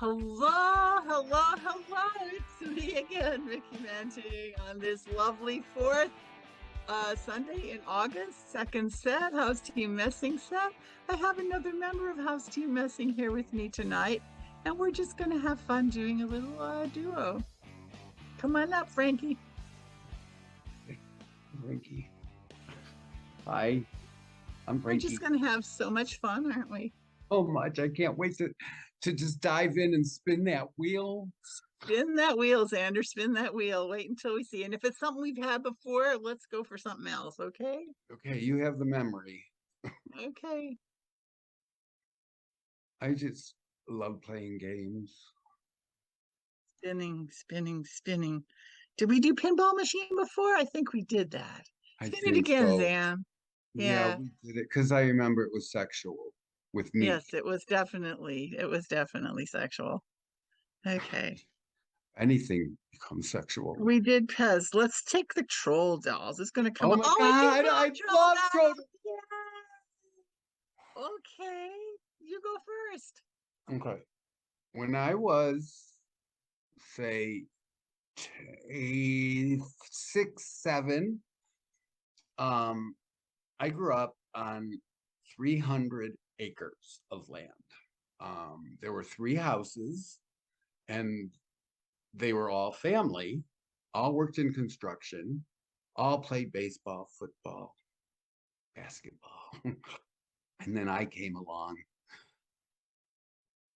Hello, hello, hello. It's me again, Ricky Manting, on this lovely fourth Sunday in August, second set, House Team Messing set. I have another member of House Team Messing here with me tonight, and we're just going to have fun doing a little duo. Come on up, Frankie. Frankie. Hi, I'm We're Frankie. just going to have so much fun, aren't we? So much. I can't wait to just dive in and spin that wheel. Spin that wheel, Xander. Spin that wheel. Wait until we see. And if it's something we've had before, let's go for something else, okay? Okay, you have the memory. Okay. I just love playing games. Spinning, spinning, spinning. Did we do pinball machine before? I think we did that. I Spin it think again, so. Zan. Yeah, Yeah. we did it because I remember it was sexual with me. Yes, it was definitely sexual. Okay. Anything becomes sexual. We did Pez. Let's take the troll dolls. It's gonna come Oh up. my Oh, we can God, do I troll love Troll. dolls. Yeah. Okay. You go first. Okay, when I was, say, 6, 7, um, I grew up on 300 acres of land. There were 3 houses, and they were all family, all worked in construction, all played baseball, football, basketball. And then I came along,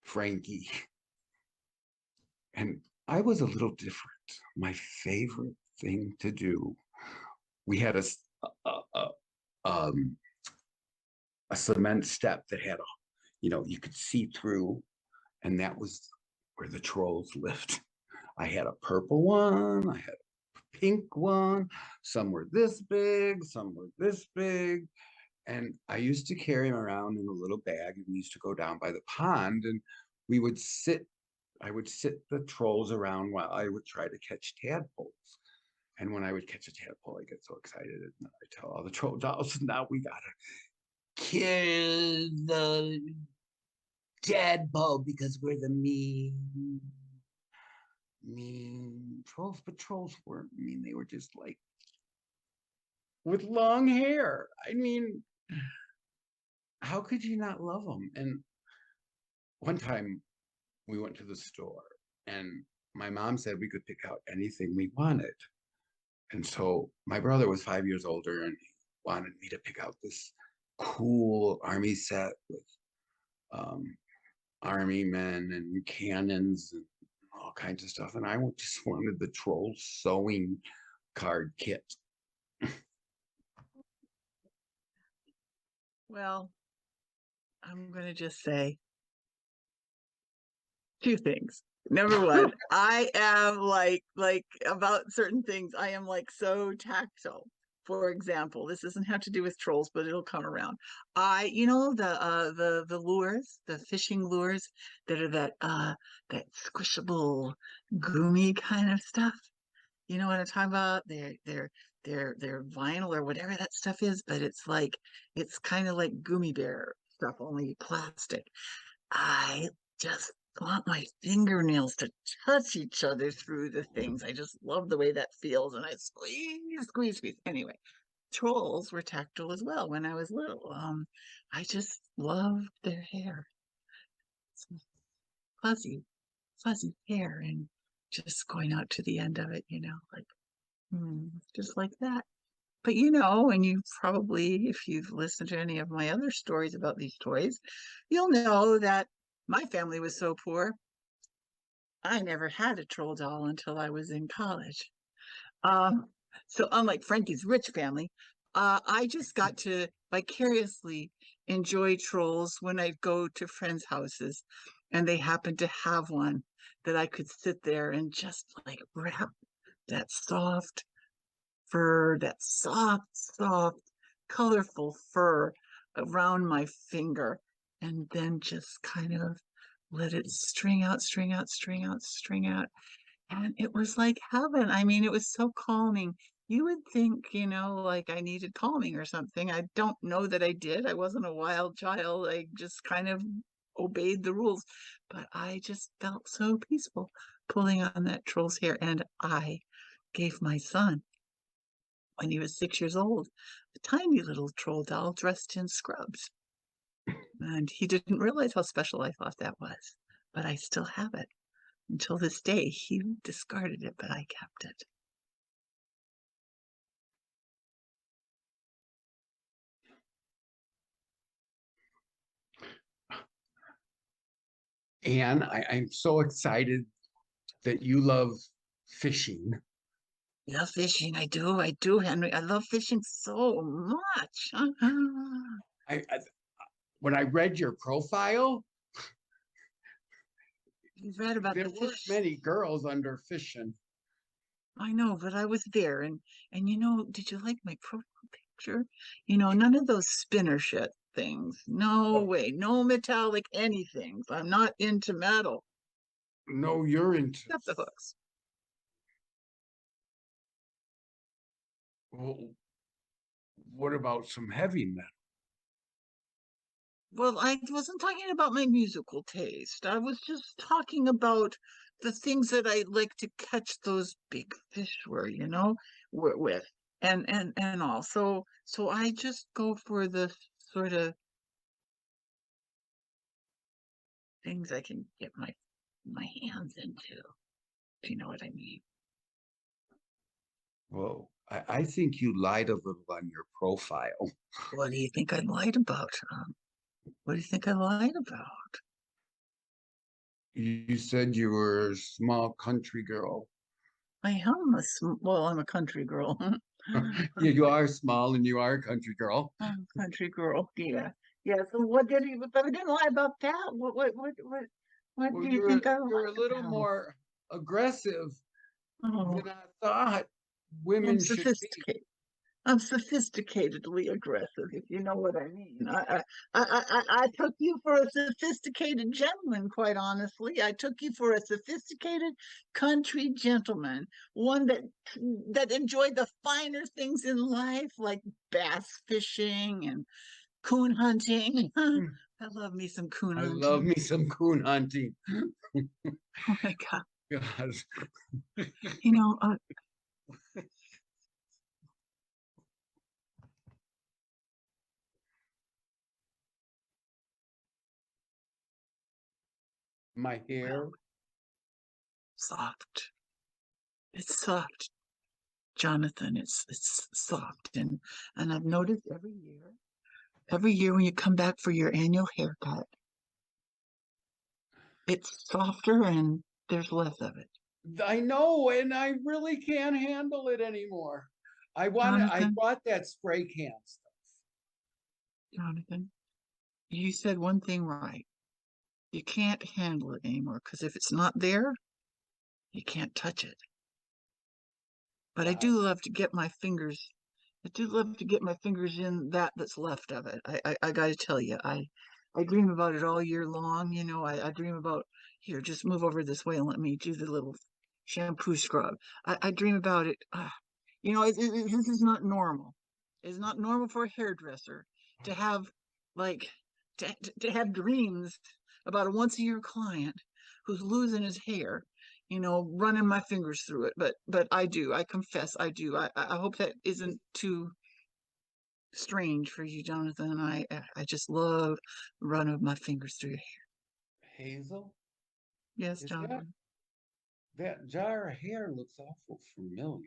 Frankie, and I was a little different. My favorite thing to do, we had a, a, um, a cement step that had you could see through, and that was where the trolls lived. I had a purple one, I had a pink one, some were this big, some were this big. And I used to carry them around in a little bag, and we used to go down by the pond, and we would sit, I would sit the trolls around while I would try to catch tadpoles. And when I would catch a tadpole, I get so excited, and I tell all the troll dolls, now we gotta kill the tadpole because we're the mean trolls, but trolls weren't mean. They were just like with long hair. I mean, how could you not love them? And one time we went to the store, and my mom said we could pick out anything we wanted. And so my brother was 5 years older, and he wanted me to pick out this cool army set with um, army men and cannons and all kinds of stuff. And I just wanted the troll sewing card kit. Well, I'm gonna just say two things. Number one, I am like about certain things, I am like so tactile. For example, this doesn't have to do with trolls, but it'll come around. The lures, the fishing lures that are that squishable, goomy kind of stuff. You know what I'm talking about? They're vinyl or whatever that stuff is, but it's kind of like gummy bear stuff, only plastic. I just want my fingernails to touch each other through the things. I just love the way that feels, and I squeeze, squeeze, squeeze. Anyway, trolls were tactile as well when I was little. I just loved their hair. It's fuzzy, fuzzy hair, and just going out to the end of it, just like that. But and you probably, if you've listened to any of my other stories about these toys, you'll know that my family was so poor, I never had a troll doll until I was in college. Um, so unlike Frankie's rich family, I just got to vicariously enjoy trolls when I go to friends' houses and they happened to have one that I could sit there and just like wrap that soft fur, that soft, soft, colorful fur around my finger, and then just kind of let it string out, string out, string out, string out. And it was like heaven. I mean, it was so calming. You would think, like I needed calming or something. I don't know that I did. I wasn't a wild child. I just kind of obeyed the rules. But I just felt so peaceful pulling on that troll's hair. And I gave my son, when he was 6 years old, a tiny little troll doll dressed in scrubs. And he didn't realize how special I thought that was. But I still have it. Until this day, he discarded it, but I kept it. And I'm so excited that you love fishing. Love fishing. I do, Henry. I love fishing so much. I when I read your profile, You've read about there the weren't fish. many girls under fishing. I know, but I was there, and did you like my profile picture? None of those spinner shit things. No Oh, way. No metallic anything. I'm not into metal, no, you're into. except the hooks. Well, what about some heavy metal? Well, I wasn't talking about my musical taste. I was just talking about the things that I like to catch those big fish with, and all. So I just go for the sort of things I can get my hands into. Do you know what I mean? Well, I think you lied a little on your profile. What do you think I lied about? What do you think I lied about? You said you were a small country girl. I'm a country girl. Yeah, you are small and you are a country girl. Country girl. Yeah. Yeah. So but I didn't lie about that. What Well, do you think I you're a lied little about? more aggressive Oh, than I thought I'm women should be. sophisticated. I'm sophisticatedly aggressive, if you know what I mean. I took you for a sophisticated gentleman, quite honestly. I took you for a sophisticated country gentleman, one that enjoyed the finer things in life, like bass fishing and coon hunting. Hmm, I love me some coon I love hunting. me some coon hunting. Oh my God. God. You know, uh, My well, hair. soft. It's soft, Jonathan. It's soft. And I've noticed every year when you come back for your annual haircut, it's softer and there's less of it. I know, and I really can't handle it anymore. I Jonathan, bought that spray can stuff. Jonathan, you said one thing right. You can't handle it anymore because if it's not there, you can't touch it. But I God, do love to get my fingers. I do love to get my fingers in that's left of it. I got to tell you, I dream about it all year long. I dream about here. Just move over this way and let me do the little shampoo scrub. I dream about it. This is not normal. It's not normal for a hairdresser to have like to have dreams about a once a year client who's losing his hair, running my fingers through it. But I do. I confess I do. I hope that isn't too strange for you, Jonathan. I just love running my fingers through your hair. Hazel, Yes, is that Jonathan. that jar of hair looks awful familiar.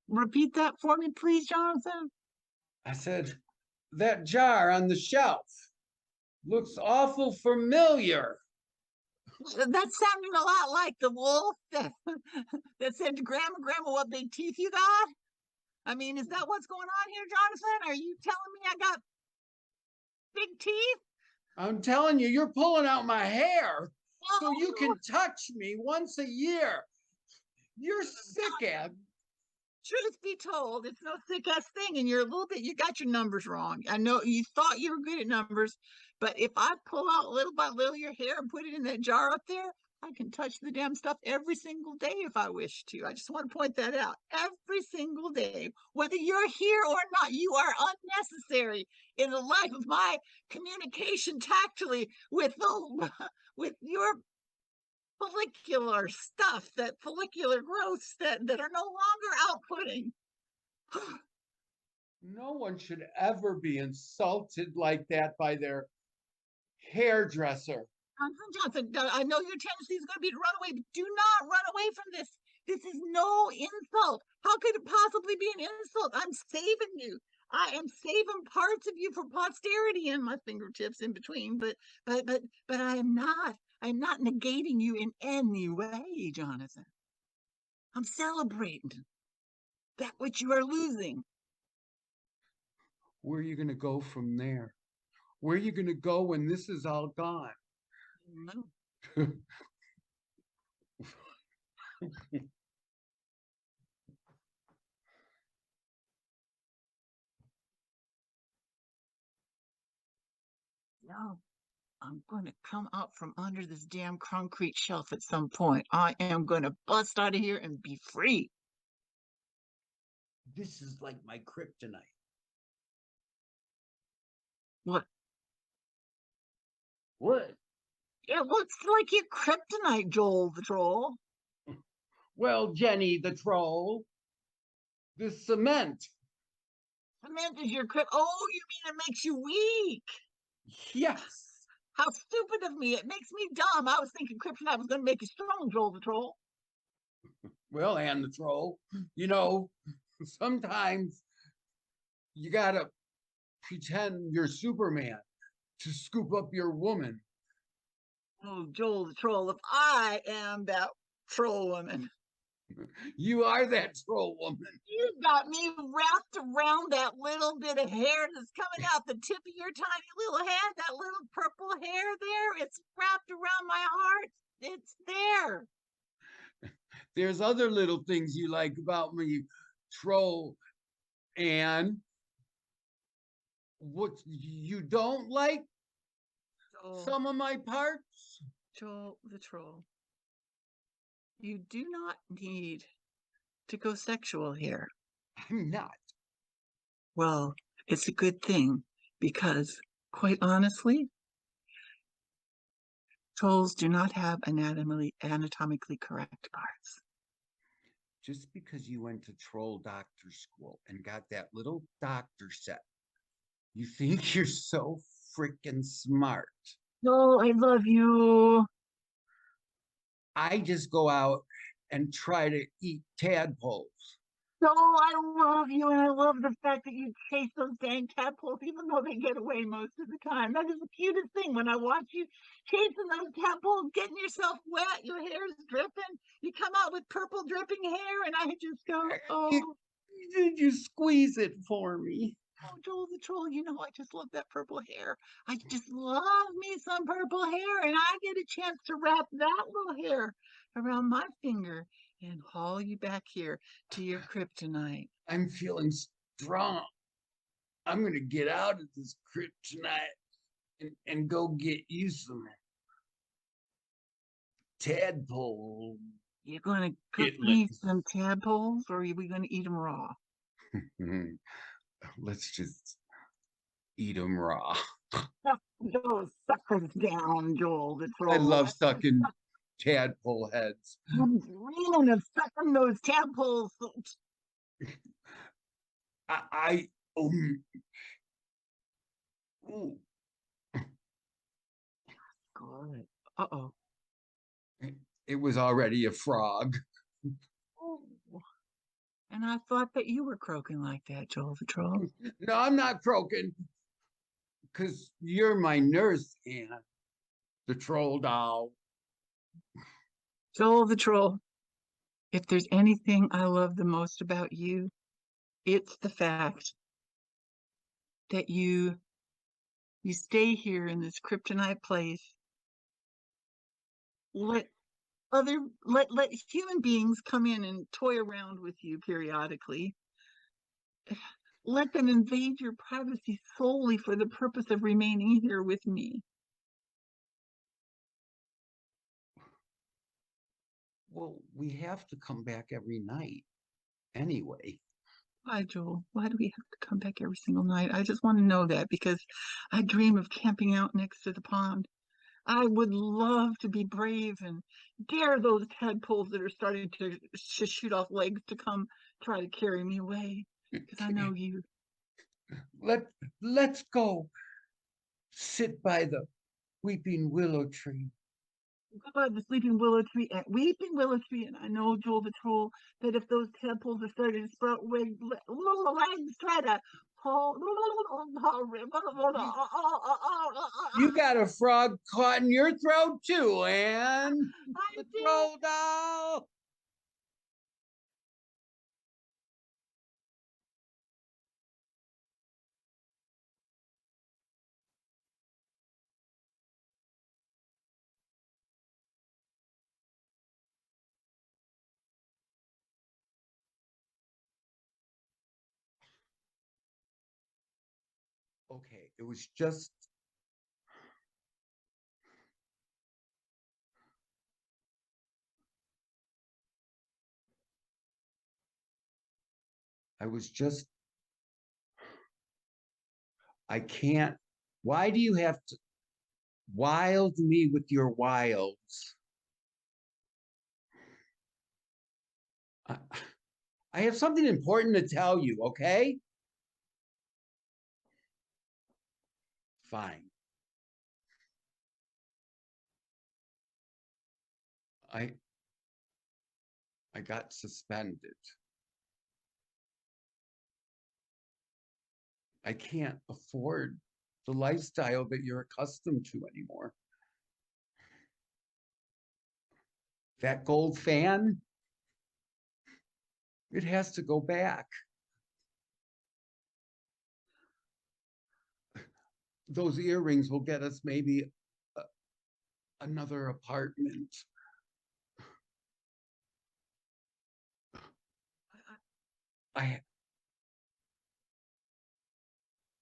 Repeat that for me, please, Jonathan. I said, that jar on the shelf looks awful familiar. That's sounding a lot like the wolf that said to Grandma, what big teeth you got? I mean, is that what's going on here, Jonathan? Are you telling me I got big teeth? I'm telling you, you're pulling out my hair so you Oh, can touch me once a year. You're sick, Ed. truth be told, it's no thick ass thing, and you got your numbers wrong. I know you thought you were good at numbers, but if I pull out little by little your hair and put it in that jar up there, I can touch the damn stuff every single day if I wish to. I just want to point that out. Every single day, whether you're here or not, you are unnecessary in the life of my communication tactily with the with your follicular stuff, that follicular growths that are no longer outputting. No one should ever be insulted like that by their hairdresser. Johnson, I know your tendency is going to be to run away, but do not run away from this. This is no insult. How could it possibly be an insult? I'm saving you. I am saving parts of you for posterity and my fingertips in between, but I am not. I'm not negating you in any way, Jonathan. I'm celebrating that which you are losing. Where are you going to go from there? Where are you going to go when this is all gone? No. No, I'm going to come out from under this damn concrete shelf at some point. I am going to bust out of here and be free. This is like my kryptonite. What? What? It looks like your kryptonite, Joel the troll. Well, Jenny the troll, this cement. Cement is your kryptonite. Oh, you mean it makes you weak? Yes. How stupid of me. It makes me dumb. I was thinking kryptonite was going to make you strong, Joel the troll. Well, and the troll, you know, sometimes you gotta pretend you're Superman to scoop up your woman. Oh, Joel the troll, if I am that troll woman. You are that troll woman. You got me wrapped around that little bit of hair that's coming out the tip of your tiny little head, that little purple hair there. It's wrapped around my heart. It's there. There's other little things you like about me, troll. And what you don't like Joel, some of my parts? Joel the troll, you do not need to go sexual here. I'm not. Well, it's a good thing because, quite honestly, trolls do not have anatomically correct parts. Just because you went to troll doctor school and got that little doctor set, you think you're so freaking smart. No, I love you. I just go out and try to eat tadpoles. No, I love you, and I love the fact that you chase those dang tadpoles, even though they get away most of the time. That is the cutest thing when I watch you chasing those tadpoles, getting yourself wet, your hair is dripping, you come out with purple dripping hair, and I just go, You, oh, did you squeeze it for me? oh, Joel the troll, I just love that purple hair. I just love me some purple hair, and I get a chance to wrap that little hair around my finger and haul you back here to your kryptonite. I'm feeling strong. I'm going to get out of this kryptonite and go get you some tadpole You gonna cook me itlets. some tadpoles, or are we gonna eat them raw? Let's just eat them raw. Suck those suckers down, Joel the I troll. love sucking tadpole heads. I'm dreaming of sucking those tadpoles. I ooh, Good. Uh-oh. it was already a frog. Oh. And I thought that you were croaking like that, Joel the troll. No, I'm not croaking because you're my nurse, Anna, the troll doll. Joel the troll, if there's anything I love the most about you, it's the fact that you stay here in this kryptonite place. Let let human beings come in and toy around with you periodically. Let them invade your privacy solely for the purpose of remaining here with me. Well, we have to come back every night anyway. Why, Joel? Why do we have to come back every single night? I just want to know that because I dream of camping out next to the pond. I would love to be brave and dare those tadpoles that are starting to shoot off legs to come try to carry me away. Because I know you. Let let's go sit by the weeping willow tree. Go by the sleeping willow tree and weeping willow tree, and I know Joel the troll that if those tadpoles are starting to sprout legs, try to pull. You you got a frog caught in your throat too, and I the did. troll doll. Okay, it was just I was just I can't. Why do you have to wild me with your wilds? I, I have something important to tell you, okay? Fine. I I got suspended. I can't afford the lifestyle that you're accustomed to anymore. That gold fan, it has to go back. Those earrings will get us maybe another apartment. I, I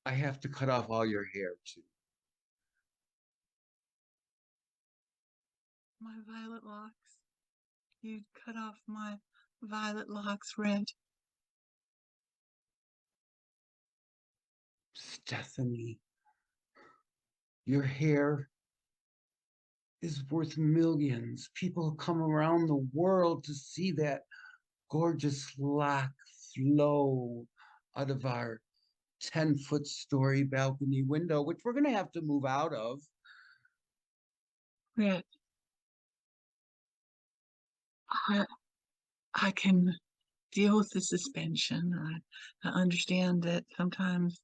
I have to cut off all your hair too. my violet locks. You cut off my violet locks, Red. Stephanie, your hair is worth millions. People come around the world to see that gorgeous lock flow out of our 10-foot story balcony window, which we're going to have to move out of. Red, I, I can deal with the suspension. I understand that sometimes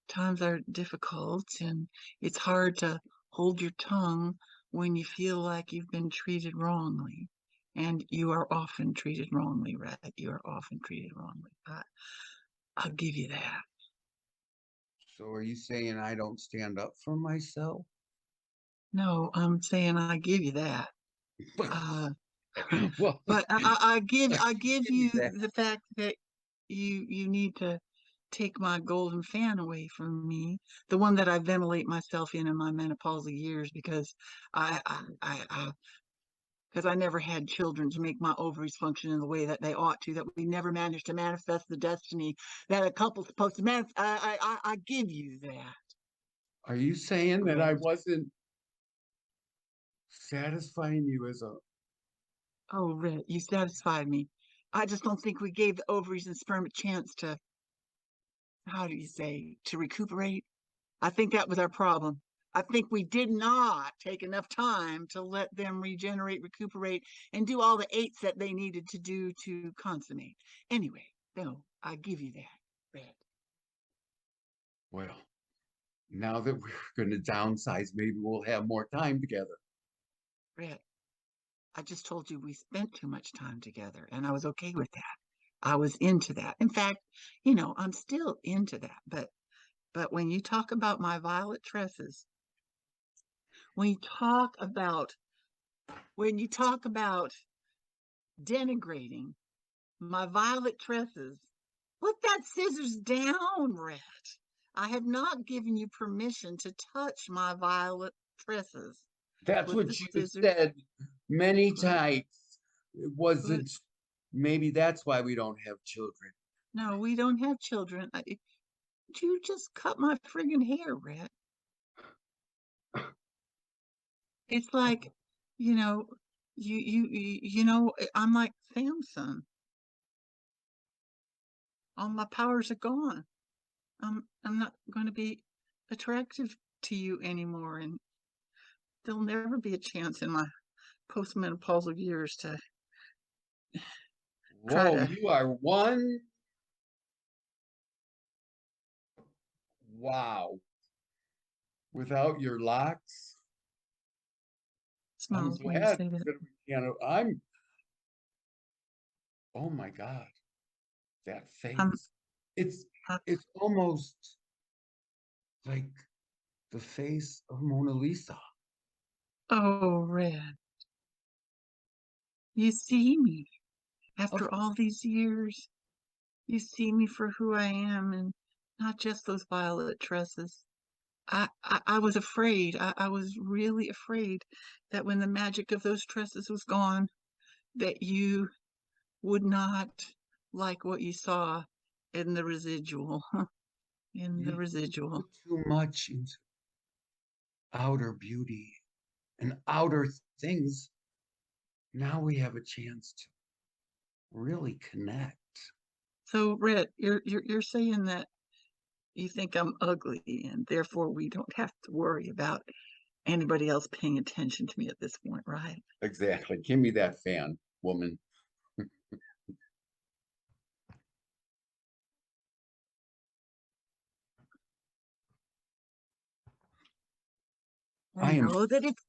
times are difficult and it's hard to hold your tongue when you feel like you've been treated wrongly. And you are often treated wrongly, Red. You are often treated wrongly. I'll give you that. So are you saying I don't stand up for myself? No, I'm saying I give you that. Uh, Well, but I give give you you that. the fact that you need to take my golden fan away from me, the one that I ventilate myself in my menopausal years because I because I never had children to make my ovaries function in the way that they ought to, that we never managed to manifest the destiny that a couple's supposed to manifest. I give you that, Are you saying that I Red. wasn't satisfying you as a Oh, Red, you satisfied me. I just don't think we gave the ovaries and sperm a chance to, how do you say, to recuperate. I think that was our problem. I think we did not take enough time to let them regenerate, recuperate, and do all the eights that they needed to do to consummate. Anyway, no, I give you that, Red. well, now that we're going to downsize, maybe we'll have more time together. Red, I just told you we spent too much time together, and I was okay with that. I was into that. In fact, I'm still into that. But when you talk about my violet tresses, when you talk about when you talk about denigrating my violet tresses, put that scissors down, Red. I have not given you permission to touch my violet tresses. That's Put the what you scissors, said many put, times. It But wasn't, maybe that's why we don't have children. no, we don't have children. You just cut my friggin' hair, Red. It's like, you know, I'm like Samson. All my powers are gone. I'm not going to be attractive to you anymore, and there'll never be a chance in my postmenopausal years to try Whoa, to you are one. Wow. Without your locks, I'm smile when you glad say that. that we can't. Oh my God, that I'm, face. It's, I, it's almost like the face of Mona Lisa. oh, Red, you see me Of after all these years. You see me for who I am, and not just those violet tresses. I was afraid. I was really afraid that when the magic of those tresses was gone, that you would not like what you saw in the residual. In the you residual. put too much into outer beauty and outer things. Now we have a chance to really connect. So, Red, you're saying that you think I'm ugly, and therefore we don't have to worry about anybody else paying attention to me at this point, right? Exactly. Give me that fan, woman. I I am. know that it's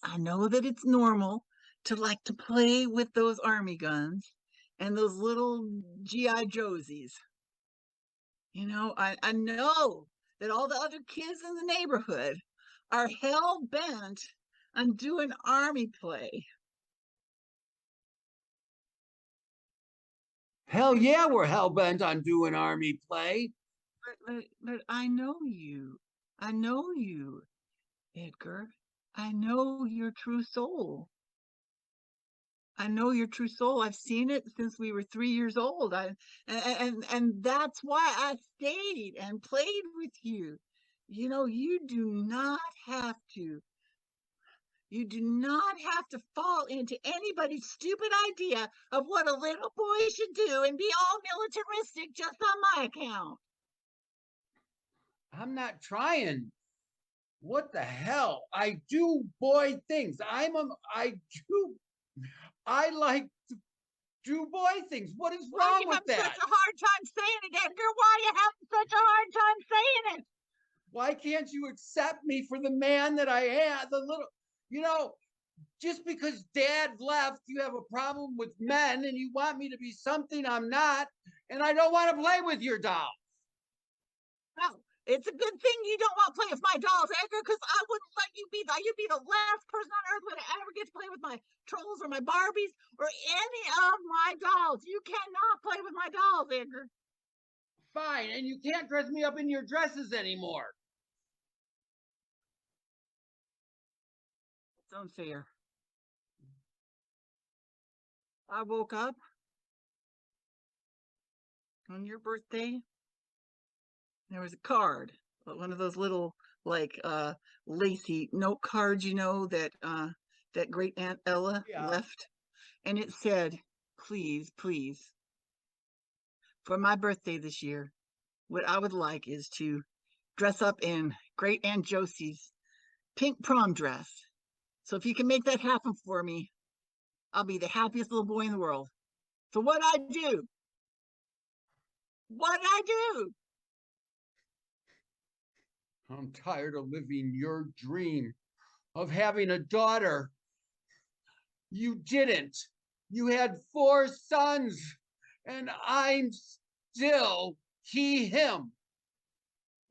I know that it's normal to like to play with those army guns and those little GI Joesies. I know that all the other kids in the neighborhood are hell bent on doing army play. Hell yeah, we're hell bent on doing army play. But I know you. I know you, Edgar. I know your true soul. I know your true soul. I've seen it since we were 3 years old. And that's why I stayed and played with you. You do not have to. You do not have to fall into anybody's stupid idea of what a little boy should do and be all militaristic just on my account. I'm not trying. What the hell? I do boy things. I like to do boy things. What is Why are wrong you with having such that? a hard time saying it, Edgar? Why are you having such a hard time saying it? Why can't you accept me for the man that I am? You know, just because dad left, you have a problem with men and you want me to be something I'm not, and I don't want to play with your doll. Well, it's a good thing you don't want to play with my dolls, Edgar, because I wouldn't let you'd be the last person on earth would ever get to play with my trolls or my Barbies or any of my dolls. You cannot play with my dolls, Edgar. Fine, and you can't dress me up in your dresses anymore. It's unfair. I woke up on your birthday. There was a card, one of those little like lacy note cards, that great Aunt Ella Yeah. left, and it said, "Please, please, for my birthday this year, what I would like is to dress up in Great Aunt Josie's pink prom dress. So if you can make that happen for me, I'll be the happiest little boy in the world." So what I do? I'm tired of living your dream of having a daughter. You didn't. You had 4 sons, and I'm still him.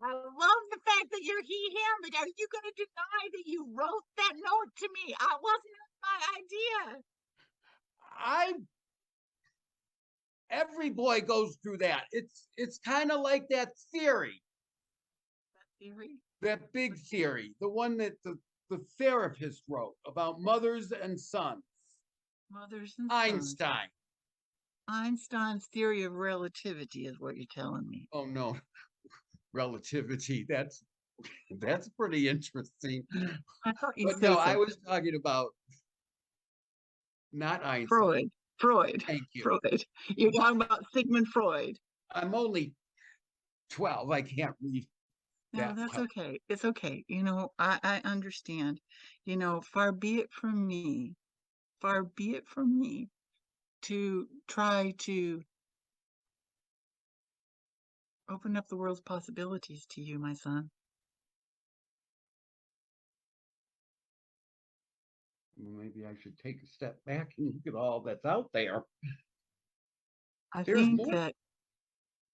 I love the fact that you're he, him, but are you going to deny that you wrote that note to me? I wasn't my idea. I Every boy goes through that. It's kind of like that theory, That theory? that big theory, the one that the therapist wrote about mothers and sons. Mothers and sons. Einstein. Einstein's theory of relativity is what you're telling me. Oh no, relativity. That's pretty interesting. I thought you'd But no, say I so. was talking about not Einstein. Freud. Freud. Thank you. Freud. You're talking about Sigmund Freud. I'm only 12. I can't read No, that that's well. okay. It's okay. I understand. Far be it from me to try to open up the world's possibilities to you, my son. Well, maybe I should take a step back and look at all that's out there. I There's think more. that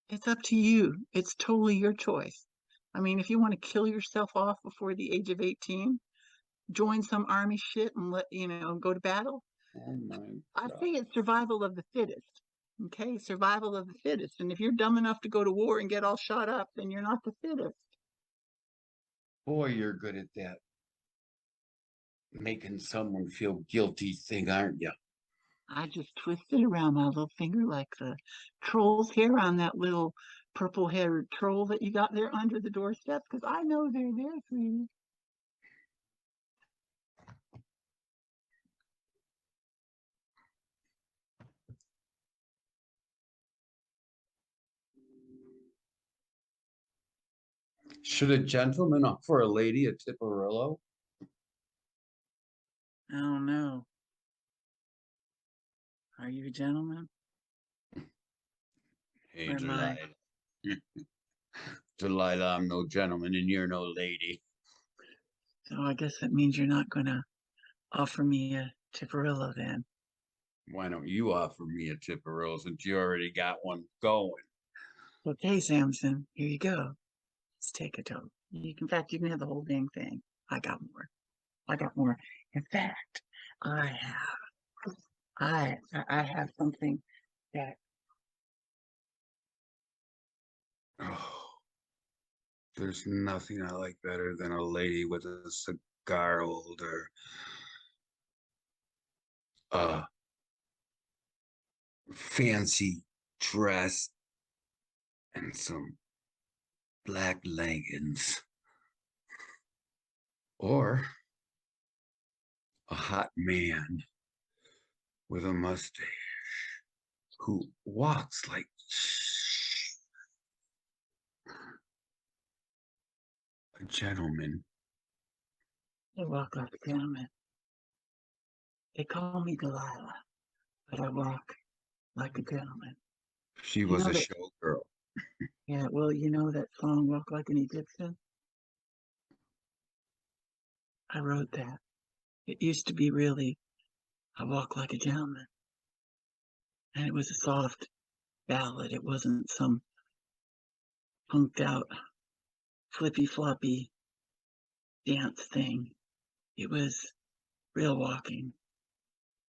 it's up to you. It's totally your choice. I mean, if you want to kill yourself off before the age of 18, join some army shit and go to battle. Oh my I God. say it's survival of the fittest. Okay, survival of the fittest. And if you're dumb enough to go to war and get all shot up, then you're not the fittest. Boy, you're good at that. Making someone feel guilty thing, aren't you? I just twisted around my little finger like the troll's hair on that little purple haired troll that you got there under the doorstep because I know they're there for you. Should a gentleman offer a lady a Tipperillo? I don't know. Are you a gentleman? Hey, Or am I? Delilah. Delilah, I'm no gentleman and you're no lady. So I guess that means you're not going to offer me a Tipperillo then. Why don't you offer me a Tipperillo since you already got one going? Okay, Samson, here you go. Let's take a toke. In fact, you can have the whole dang thing. I got more. I got more. In fact, I have. I have something that Oh, there's nothing I like better than a lady with a cigar holder, a fancy dress, and some black leggings. Or a hot man with a mustache who walks like a gentleman. I walk like a gentleman. They call me Delilah, but I walk like a gentleman. She You was know a that? showgirl. Yeah. Well, you know that song "Walk Like an Egyptian." I wrote that. It used to be really "I Walk Like a Gentleman," and it was a soft ballad. It wasn't some punked out, flippy floppy dance thing. It was real walking,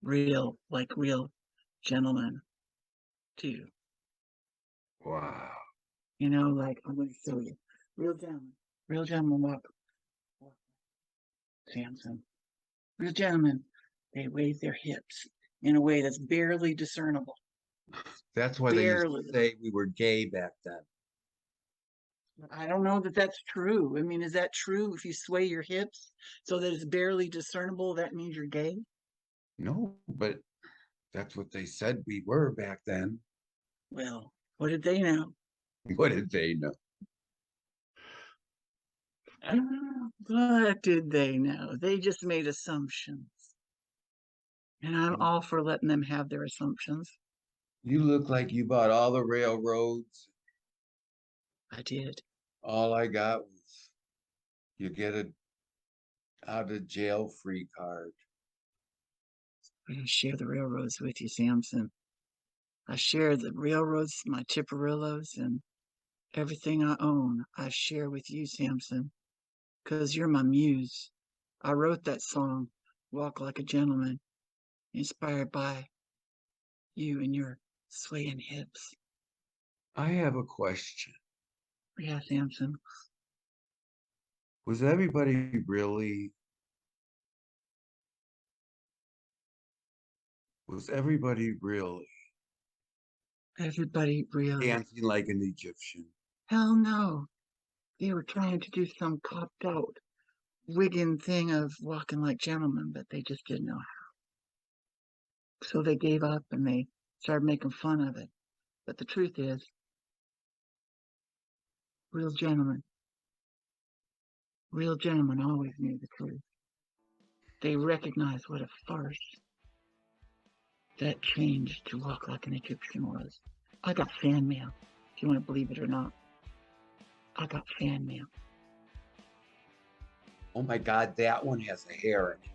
real gentleman too. Wow. Like I'm going to show you, real gentleman walk, Samson. Real gentlemen, they wave their hips in a way that's barely discernible. That's why they used to Barely. say we were gay back then. I don't know that that's true. I mean, is that true? If you sway your hips so that it's barely discernible, that means you're gay? No, but that's what they said we were back then. Well, what did they know? What did they know? What did they know? They just made assumptions. And I'm all for letting them have their assumptions. You look like you bought all the railroads. I did. All I got was you get a out of jail free card. I share the railroads with you, Samson. I share the railroads, my Tipperillos, and everything I own. I share with you, Samson, because you're my muse. I wrote that song, Walk Like a Gentleman, inspired by you and your swaying hips. I have a question. Yeah, Samson. Was everybody really Was everybody really Everybody really, dancing like an Egyptian? hell no. They were trying to do some copped out Wiggin thing of walking like gentlemen, but they just didn't know how. So they gave up and they started making fun of it. But the truth is, real gentlemen, real gentlemen always knew the truth. They recognized what a farce that change to walk like an Egyptian was. I got fan mail, if you want to believe it or not. I got fan mail. Oh my God, that one has a hair in it.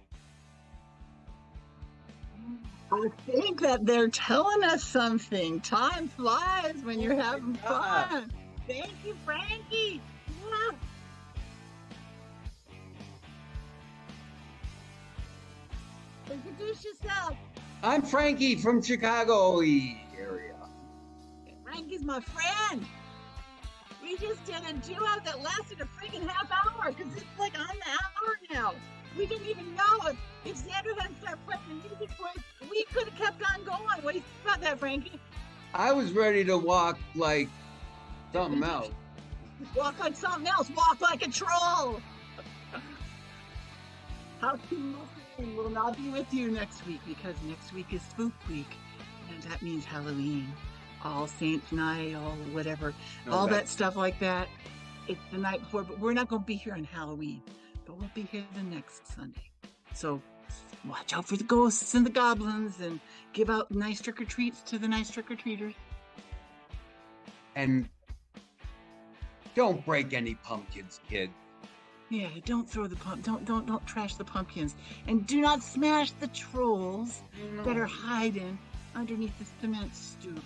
I think that they're telling us something. Time flies when Oh you're my having God. fun. Thank you, Frankie. Yeah. Introduce yourself. I'm Frankie from Chicago area. Frankie's my friend. We just did a duo that lasted a freaking half hour because it's like on the hour now. We didn't even know if Xander hadn't started playing the music for us, we could have kept on going. What do you think about that, Frankie? I was ready to walk like something else. Walk like something else. Walk like a troll. Housekeeping will not be with you next week because next week is Spook Week, and that means Halloween, All Saints Night, all whatever, No, all that that's stuff like that. It's the night before, but we're not going to be here on Halloween, but we'll be here the next Sunday. So watch out for the ghosts and the goblins, and give out nice trick or treats to the nice trick or treaters. and don't break any pumpkins, kid. Yeah, don't throw the don't trash the pumpkins, and do not smash the trolls that are No. hiding underneath the cement stoops.